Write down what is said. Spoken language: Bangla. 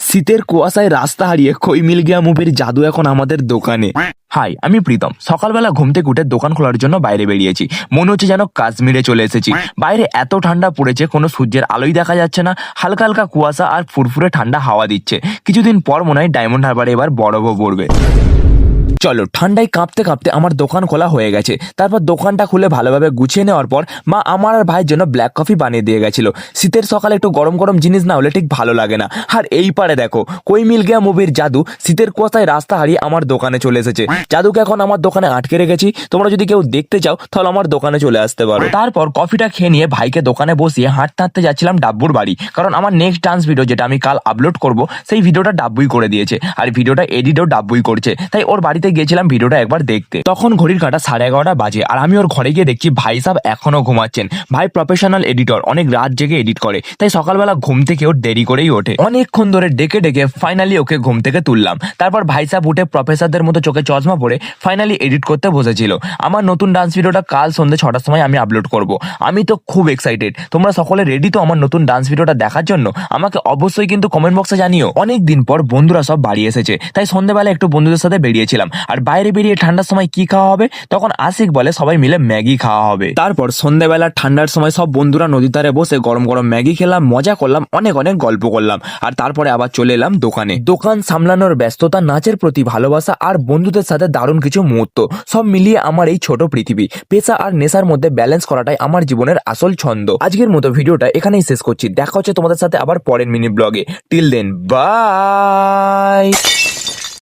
শীতের কুয়াশায় রাস্তা হারিয়ে খই মিল গিয়া মুভির জাদু এখন আমাদের দোকানে। হাই, আমি প্রীতম। সকালবেলা ঘুম থেকে উঠে দোকান খোলার জন্য বাইরে বেরিয়েছি। মনে হচ্ছে যেন কাশ্মীরে চলে এসেছি। বাইরে এত ঠান্ডা পড়েছে, কোনো সূর্যের আলোই দেখা যাচ্ছে না। হালকা হালকা কুয়াশা আর ফুরফুরে ঠান্ডা হাওয়া দিচ্ছে। কিছুদিন পর মনে হয় ডায়মন্ড হারবারে এবার বরফও পড়বে। চলো, ঠান্ডায় কাঁপতে কাঁপতে আমার দোকান খোলা হয়ে গেছে। তারপর দোকানটা খুলে ভালোভাবে গুছিয়ে নেওয়ার পর মা আমার আর ভাইয়ের জন্য ব্ল্যাক কফি বানিয়ে দিয়ে গেছিল। শীতের সকালে একটু গরম গরম জিনিস না হলে ঠিক ভালো লাগে না। আর এই পারে দেখো, কই মিল গিয়া মুভির জাদু শীতের কুয়াশায় রাস্তা হারিয়ে আমার দোকানে চলে এসেছে। জাদুকে এখন আমার দোকানে আটকে রেখেছি। তোমরা যদি কেউ দেখতে চাও তাহলে আমার দোকানে চলে আসতে পারো। তারপর কফিটা খেয়ে নিয়ে ভাইকে দোকানে বসিয়ে হাঁটতে হাঁটতে যাচ্ছিলাম ডাব্বুর বাড়ি, কারণ আমার নেক্সট ডান্স ভিডিও যেটা আমি কাল আপলোড করব সেই ভিডিওটা ডাব্বুই করে দিয়েছে, আর ভিডিওটা এডিটও ডাব্বুই করছে। তাই ওর বাড়িতে গিয়েছিলাম ভিডিওটা একবার দেখতে। তখন ঘড়ির কাঁটা 11:30 বাজে, আর আমি ওর ঘরে গিয়ে দেখছি ভাই সাহেব এখনো ঘুমাচ্ছেন। ভাই প্রফেশনাল এডিটর, অনেক রাত জেগে এডিট করে, তাই সকালবেলা ঘুম থেকে ওর দেরি করেই ওঠে। অনেকক্ষণ ধরে ডেকে ডেকে ফাইনালি ওকে ঘুম থেকে তুললাম। তারপর ভাই সাহেব উঠে প্রফেসরদের মতো চোখে চশমা পরে ফাইনালি এডিট করতে বসেছিল। আমার নতুন ডান্স ভিডিওটা কাল সন্ধ্যে 6টার সময় আমি আপলোড করব। আমি তো খুব এক্সাইটেড। তোমরা সকলে রেডি তো আমার নতুন ডান্স ভিডিওটা দেখার জন্য? আমাকে অবশ্যই কিন্তু কমেন্ট বক্সে জানিও। অনেক দিন পর বন্ধুরা সব বাড়ি এসেছে, তাই সন্ধ্যেবেলা একটু বন্ধুদের সাথে বেরিয়েছিলাম। আর বাইরে বেরিয়ে ঠান্ডার সময় কি খাওয়া হবে? তখন আশিক বলে সবাই মিলে ম্যাগি খাওয়া হবে। তারপর সন্ধ্যেবেলা ঠান্ডার সময় সব বন্ধুরা নদীর ধারে বসে গরম গরম ম্যাগি খেলাম, মজা করলাম, অনেক অনেক গল্প করলাম। আর তারপরে আবার চলে এলাম দোকানে। দোকান সামলানোর ব্যস্ততা, নাচের প্রতি ভালোবাসা আর বন্ধুদের সাথে দারুণ কিছু মুহূর্ত, সব মিলিয়ে আমার এই ছোট পৃথিবী। পেশা আর নেশার মধ্যে ব্যালেন্স করাটাই আমার জীবনের আসল ছন্দ। আজকের মতো ভিডিওটা এখানেই শেষ করছি। দেখা হচ্ছে তোমাদের সাথে আবার পরের মিনি ব্লগে। Till then, by.